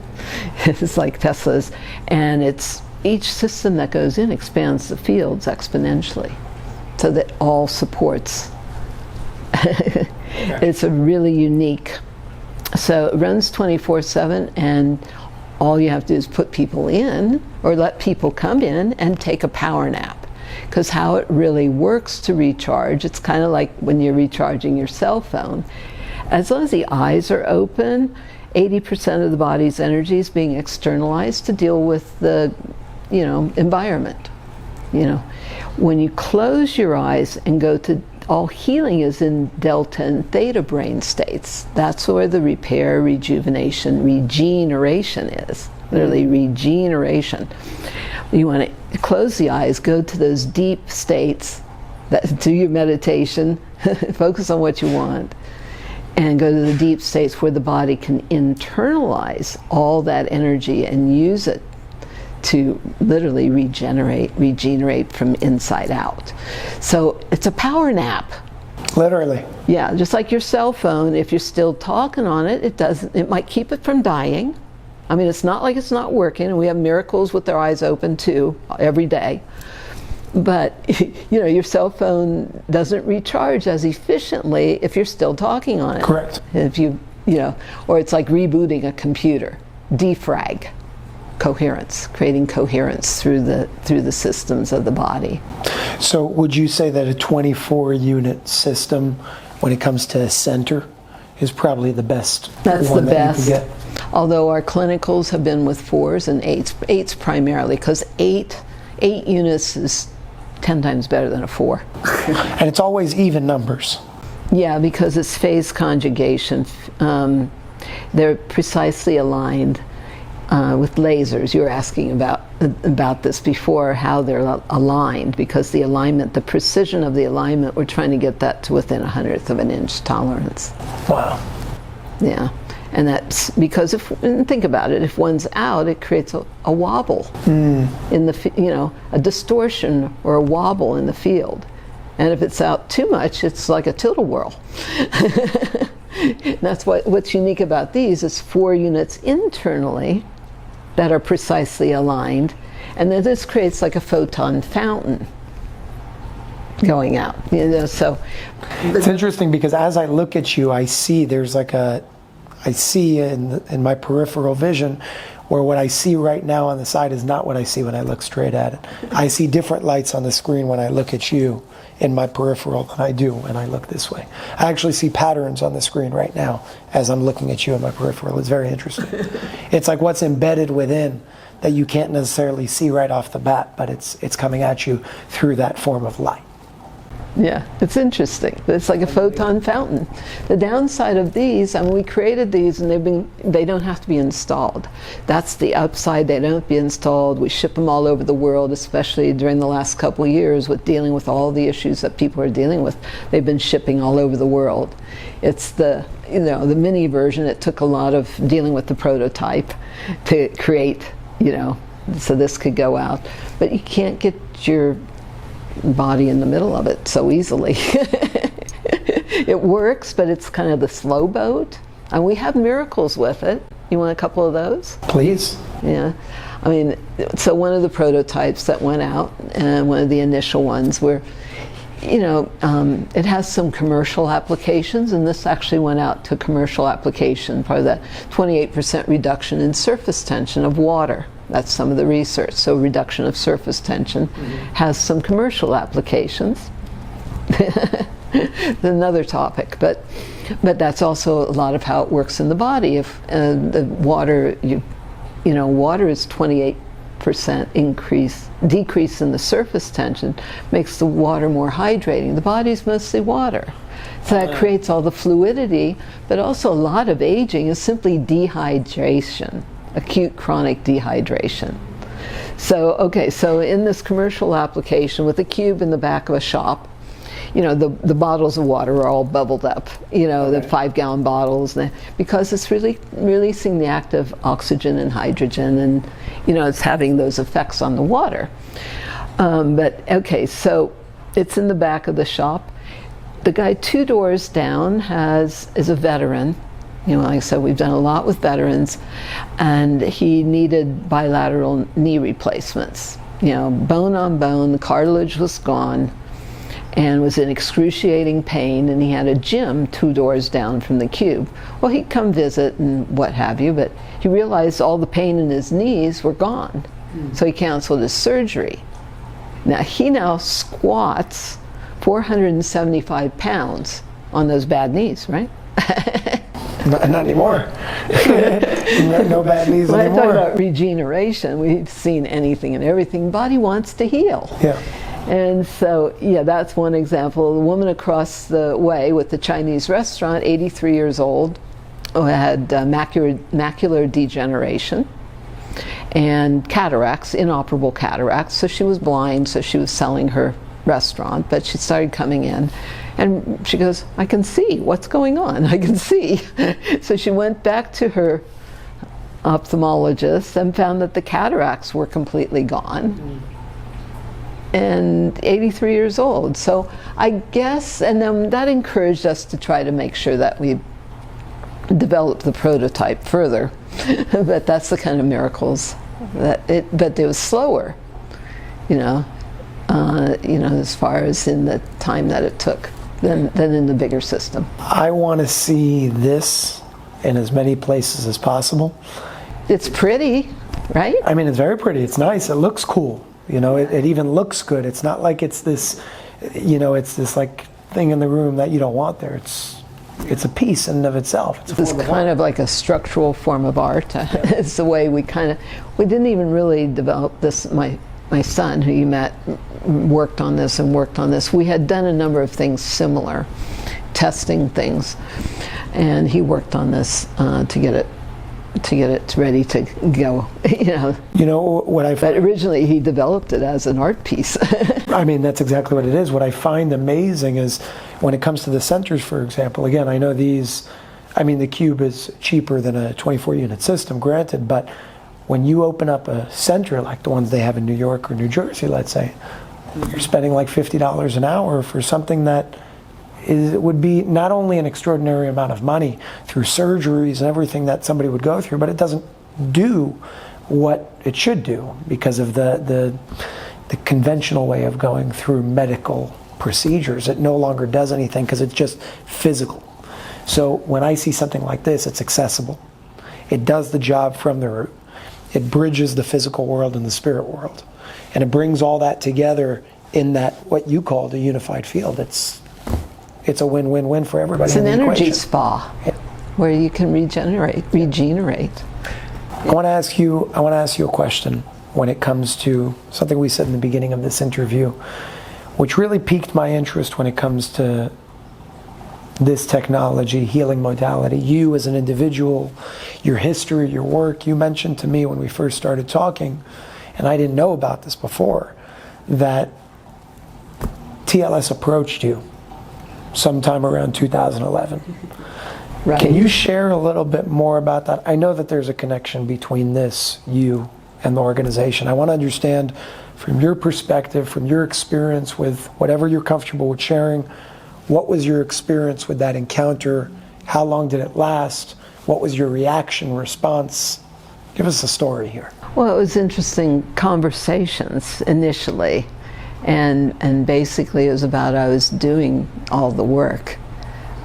B: It's like Tesla's. And it's each system that goes in expands the fields exponentially so that all supports. It's a really unique So it runs 24/7, and all you have to do is put people in, or let people come in and take a power nap. Because how it really works to recharge, it's kind of like when you're recharging your cell phone. As long as the eyes are open, 80% of the body's energy is being externalized to deal with the, environment. When you close your eyes and go to, all healing is in delta and theta brain states. That's where the repair, rejuvenation, regeneration is. Literally regeneration. You want to close the eyes, go to those deep states, do your meditation, focus on what you want, and go to the deep states where the body can internalize all that energy and use it to literally regenerate from inside out. So it's a power nap.
A: Literally.
B: Yeah, just like your cell phone, if you're still talking on it, it might keep it from dying. I mean, it's not like it's not working, and we have miracles with their eyes open too, every day. But, your cell phone doesn't recharge as efficiently if you're still talking on it.
A: Correct.
B: If or it's like rebooting a computer, defrag. Coherence, creating coherence through the systems of the body.
A: So would you say that a 24-unit system, when it comes to center, is probably the best?
B: That's the best.
A: You can get?
B: Although our clinicals have been with 4s and 8s primarily, because 8 units is 10 times better than a 4.
A: And it's always even numbers.
B: Yeah, because it's phase conjugation. They're precisely aligned. With lasers, you were asking about this before, how they're aligned, because the alignment, the precision of the alignment, we're trying to get that to within 1/100th of an inch tolerance.
A: Wow.
B: Yeah, and that's because and think about it, if one's out, it creates a wobble in the, a distortion or a wobble in the field, and if it's out too much, it's like a tilt-a-whirl. That's what's unique about these is 4 units internally that are precisely aligned, and then this creates like a photon fountain going out. So
A: it's interesting because as I look at you, I see there's like I see in my peripheral vision where what I see right now on the side is not what I see when I look straight at it. I see different lights on the screen when I look at you in my peripheral than I do when I look this way. I actually see patterns on the screen right now as I'm looking at you in my peripheral. It's very interesting. It's like what's embedded within that you can't necessarily see right off the bat, but it's coming at you through that form of light.
B: Yeah, it's interesting. It's like a photon fountain. The downside of these, we created these and they don't have to be installed. That's the upside. They don't have to be installed. We ship them all over the world, especially during the last couple of years with dealing with all the issues that people are dealing with. They've been shipping all over the world. It's the mini version. It took a lot of dealing with the prototype to create, so this could go out. But you can't get your body in the middle of it so easily. It works, but it's kind of the slow boat, and we have miracles with it. You want a couple of those?
A: Please.
B: Yeah, so one of the prototypes that went out, and one of the initial ones were, it has some commercial applications, and this actually went out to commercial application, probably that 28% reduction in surface tension of water. That's some of the research. So reduction of surface tension has some commercial applications. Another topic, but that's also a lot of how it works in the body. If the water, water is 28% decrease in the surface tension, makes the water more hydrating. The body's mostly water. So that creates all the fluidity, but also a lot of aging is simply dehydration. Acute chronic dehydration. So in this commercial application with a cube in the back of a shop, the bottles of water are all bubbled up, the 5-gallon bottles, because it's really releasing the active oxygen and hydrogen, and it's having those effects on the water. So it's in the back of the shop. The guy 2 doors down is a veteran. Like I said, we've done a lot with veterans, and he needed bilateral knee replacements. Bone on bone, the cartilage was gone, and was in excruciating pain, and he had a gym 2 doors down from the cube. Well, he'd come visit and what have you, but he realized all the pain in his knees were gone. So he canceled his surgery. Now he squats 475 pounds on those bad knees, right?
A: Not anymore. No bad knees
B: when
A: anymore.
B: I talk about regeneration, we've seen anything and everything. Body wants to heal.
A: Yeah. And
B: so, yeah, that's one example. The woman across the way with the Chinese restaurant, 83 years old, who had macular degeneration and cataracts, inoperable cataracts. So she was blind, so she was selling her restaurant, but she started coming in. And she goes, I can see what's going on. I can see. So she went back to her ophthalmologist and found that the cataracts were completely gone. And 83 years old. So I guess, and then that encouraged us to try to make sure that we develop the prototype further. But that's the kind of miracles but it was slower, as far as in the time that it took than in the bigger system.
A: I want to see this in as many places as possible.
B: It's pretty, right?
A: I mean, it's very pretty. It's nice. It looks cool. It even looks good. It's not like it's this, it's this like thing in the room that you don't want there. It's a piece in and of itself.
B: It's kind of like a structural form of art. Yeah. It's the way we didn't even really develop this. My son, who you met, worked on this and worked on this. We had done a number of things similar, testing things, and he worked on this to get it ready to go.
A: What I
B: But originally he developed it as an art piece.
A: I mean, that's exactly what it is. What I find amazing is when it comes to the centers, for example. Again, I know the cube is cheaper than a 24-unit system, granted, but when you open up a center like the ones they have in New York or New Jersey, let's say, you're spending like $50 an hour for something that would be not only an extraordinary amount of money through surgeries and everything that somebody would go through, but it doesn't do what it should do because of the conventional way of going through medical procedures. It no longer does anything because it's just physical. So when I see something like this, it's accessible. It does the job from the root. It bridges the physical world and the spirit world. And it brings all that together in that, what you called a unified field. It's a win-win-win for everybody.
B: It's an energy spa where you can regenerate.
A: I want to ask you a question when it comes to something we said in the beginning of this interview, which really piqued my interest when it comes to this technology, healing modality. You as an individual, your history, your work. You mentioned to me when we first started talking, and I didn't know about this before, that TLS approached you sometime around 2011.
B: Right.
A: Can you share a little bit more about that? I know that there's a connection between this, you, and the organization. I want to understand from your perspective, from your experience with whatever you're comfortable with sharing, what was your experience with that encounter? How long did it last? What was your reaction, response? Give us a story here.
B: Well, it was interesting conversations initially, and basically it was about I was doing all the work.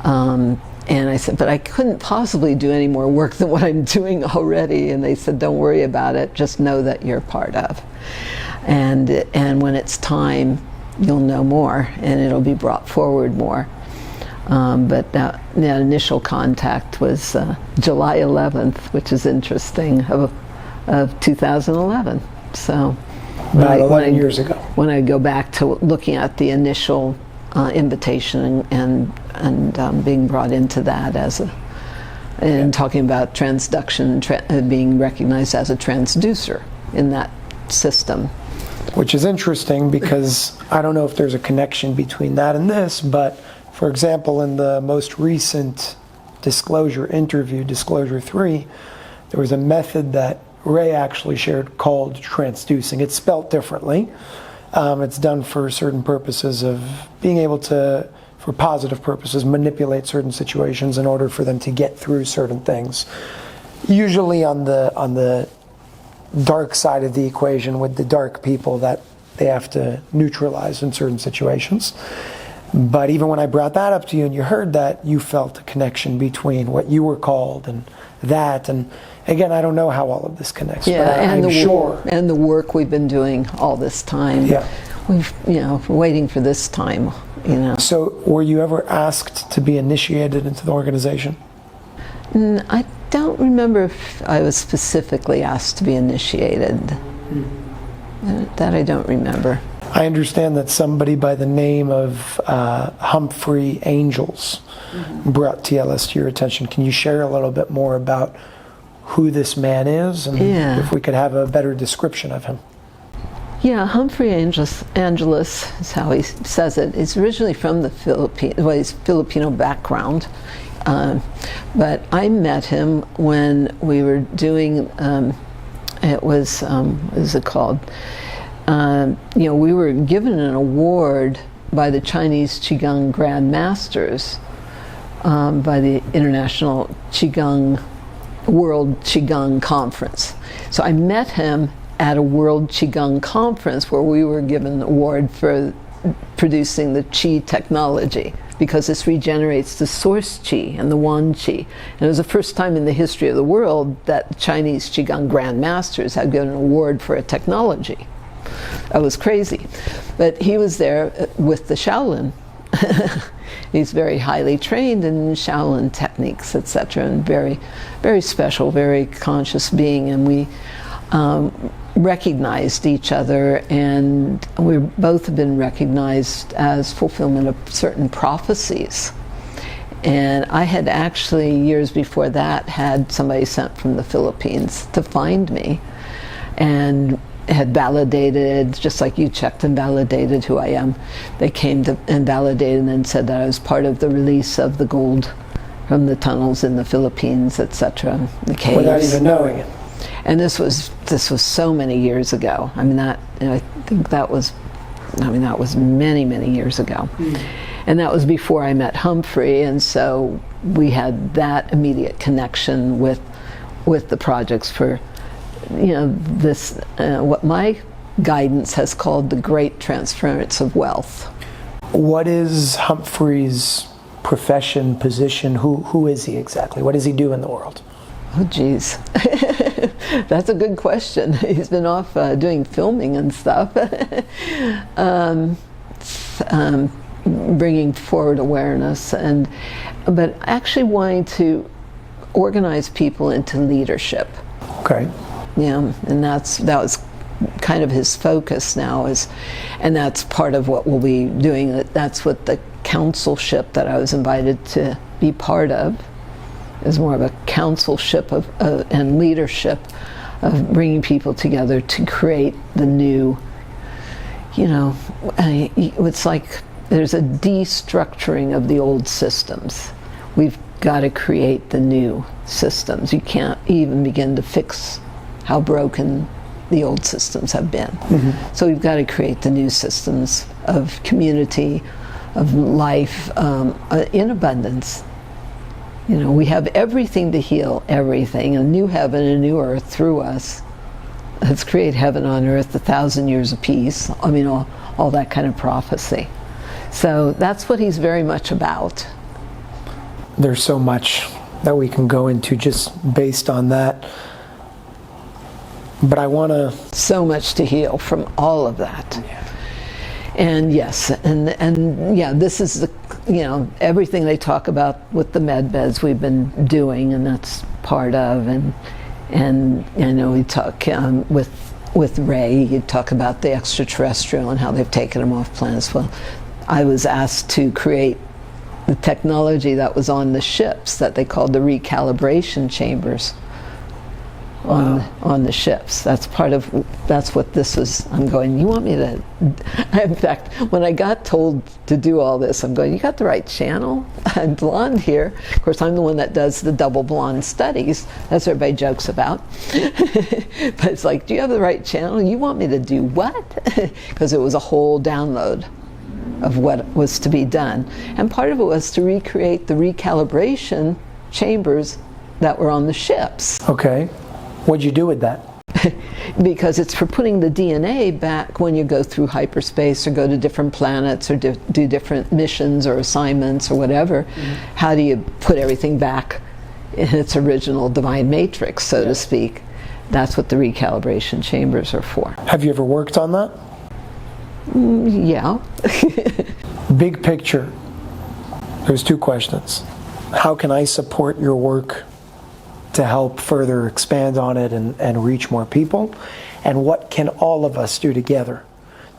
B: And I said, but I couldn't possibly do any more work than what I'm doing already. And they said, don't worry about it, just know that you're part of. And when it's time, you'll know more, and it'll be brought forward more. But that initial contact was July 11th, which is interesting, of 2011. So
A: about 11 years ago.
B: When I go back to looking at the initial invitation and being brought into that and talking about transduction, being recognized as a transducer in that system.
A: Which is interesting because I don't know if there's a connection between that and this, but for example, in the most recent disclosure interview, Disclosure 3, there was a method that Ray actually shared called transducing. It's spelt differently. It's done for certain purposes of being able to, for positive purposes, manipulate certain situations in order for them to get through certain things. Usually on the dark side of the equation with the dark people that they have to neutralize in certain situations. But even when I brought that up to you and you heard that, you felt a connection between what you were called and that. And again, I don't know how all of this connects, but I'm sure.
B: And the work we've been doing all this time.
A: Yeah.
B: We've, waiting for this time,
A: So were you ever asked to be initiated into the organization?
B: I don't remember if I was specifically asked to be initiated. That I don't remember.
A: I understand that somebody by the name of Humphrey Angels brought TLS to your attention. Can you share a little bit more about who this man is, and if we could have a better description of him?
B: Yeah, Humphrey Angelus is how he says it. He's originally from the Philippines. Well, he's Filipino background. But I met him when we were doing, it was, what is it called? We were given an award by the Chinese Qigong Grand Masters, by the International World Qigong Conference. So I met him at a World Qigong Conference where we were given an award for producing the Qi technology, because this regenerates the source Qi and the Wan Qi. And it was the first time in the history of the world that the Chinese Qigong Grand Masters had given an award for a technology. That was crazy. But he was there with the Shaolin. He's very highly trained in Shaolin techniques, etc., and very, very special, very conscious being. And we recognized each other, and we both have been recognized as fulfillment of certain prophecies. And I had actually, years before that, had somebody sent from the Philippines to find me, and had validated, just like you checked and validated who I am. They came to and validated and then said that I was part of the release of the gold from the tunnels in the Philippines, etc., the caves.
A: Without even knowing it.
B: And this was so many years ago. I mean, I think that was many, many years ago. And that was before I met Humphrey, and so we had that immediate connection with the projects for, this, what my guidance has called the great transference of wealth.
A: What is Humphrey's profession, position? Who is he exactly? What does he do in the world?
B: Oh, geez. That's a good question. He's been off doing filming and stuff. Bringing forward awareness, but actually wanting to organize people into leadership.
A: Okay.
B: Yeah, and that was kind of his focus now, and that's part of what we'll be doing. That's what the councilship that I was invited to be part of is more of a councilship and leadership of bringing people together to create the new, it's like there's a destructuring of the old systems. We've got to create the new systems. You can't even begin to fix how broken the old systems have been. Mm-hmm. So we've got to create the new systems of community, of life, in abundance. We have everything to heal everything, a new heaven and a new earth through us. Let's create heaven on earth, 1,000 years of peace. I mean, all that kind of prophecy. So that's what he's very much about.
A: There's so much that we can go into just based on that. But I want to...
B: So much to heal from all of that. Yeah. And yes, and yeah, this is the, everything they talk about with the MedBeds we've been doing, and that's part of, and we talk with Ray, you talk about the extraterrestrial and how they've taken them off planets. Well, I was asked to create the technology that was on the ships that they called the recalibration chambers. Wow. On the ships. That's what this is. I'm going, you want me to... In fact, when I got told to do all this, I'm going, you got the right channel? I'm blonde here. Of course, I'm the one that does the double blonde studies. That's what everybody jokes about. But it's like, do you have the right channel? You want me to do what? Because it was a whole download of what was to be done. And part of it was to recreate the recalibration chambers that were on the ships.
A: Okay. What'd you do with that?
B: because it's for putting the DNA back when you go through hyperspace or go to different planets or do different missions or assignments or whatever. How do you put everything back in its original divine matrix, so to speak? That's what the recalibration chambers are for.
A: Have you ever worked on that?
B: Yeah.
A: Big picture, there's two questions. How can I support your work to help further expand on it and reach more people? And what can all of us do together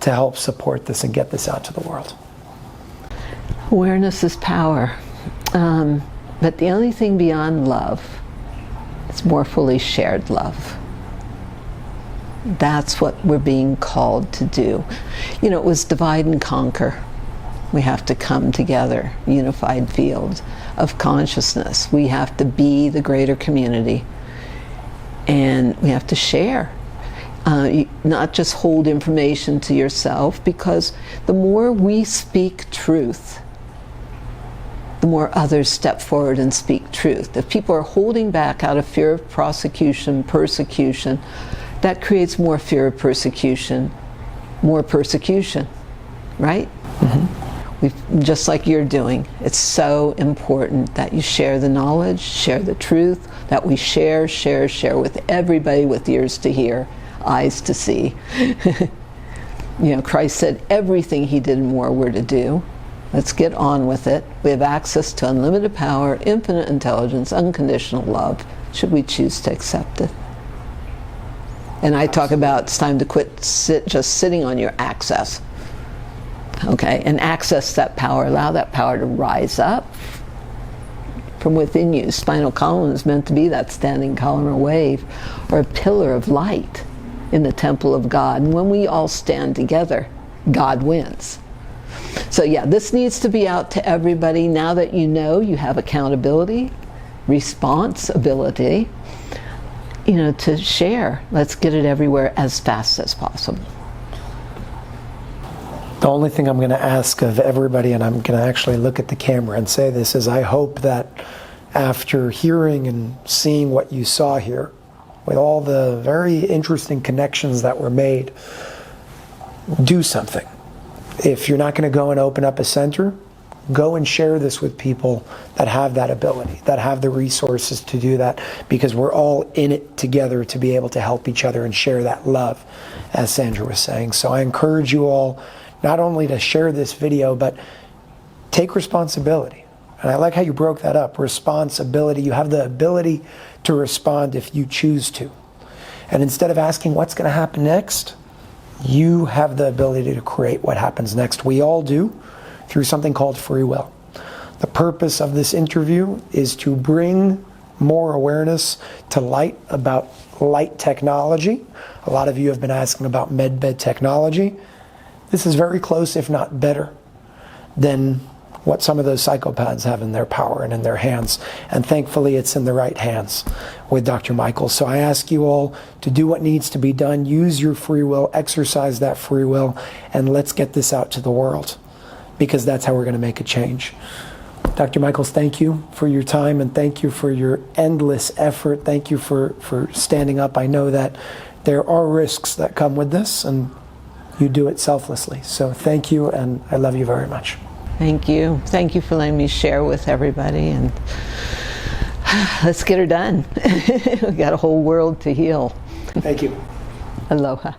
A: to help support this and get this out to the world?
B: Awareness is power. But the only thing beyond love is more fully shared love. That's what we're being called to do. You know, it was divide and conquer. We have to come together, unified field of consciousness. We have to be the greater community, and we have to share. Not just hold information to yourself, because the more we speak truth, the more others step forward and speak truth. If people are holding back out of fear of prosecution, persecution, that creates more fear of persecution, right? Just like you're doing. It's so important that you share the knowledge, share the truth, that we share with everybody with ears to hear, eyes to see. You know, Christ said everything he did and more we're to do. Let's get on with it. We have access to unlimited power, infinite intelligence, unconditional love, should we choose to accept it. And I talk about it's time to quit just sitting on your access. Okay, and access that power, allow that power to rise up from within you. Spinal column is meant to be that standing column or wave or a pillar of light in the temple of God. And when we all stand together, God wins. So yeah, this needs to be out to everybody. Now that you know, you have accountability, responsibility, you know, to share. Let's get it everywhere as fast as possible.
A: The only thing I'm going to ask of everybody, and I'm going to actually look at the camera and say this, is I hope that after hearing and seeing what you saw here, with all the very interesting connections that were made, do something. If you're not going to go and open up a center, go and share this with people that have that ability, that have the resources to do that, because we're all in it together to be able to help each other and share that love, as Sandra was saying. So I encourage you all not only to share this video, but take responsibility. And I like how you broke that up, responsibility. You have the ability to respond if you choose to. And instead of asking what's going to happen next, you have the ability to create what happens next. We all do, through something called free will. The purpose of this interview is to bring more awareness to light about light technology. A lot of you have been asking about MedBed technology. This is very close, if not better, than what some of those psychopaths have in their power and in their hands. And thankfully, it's in the right hands with Dr. Michael. So I ask you all to do what needs to be done. Use your free will, exercise that free will, and let's get this out to the world, because that's how we're going to make a change. Dr. Michaels, thank you for your time, and thank you for your endless effort. Thank you for standing up. I know that there are risks that come with this, and you do it selflessly. So thank you, and I love you very much.
B: Thank you. Thank you for letting me share with everybody, and let's get her done. We've got a whole world to heal.
A: Thank you.
B: Aloha.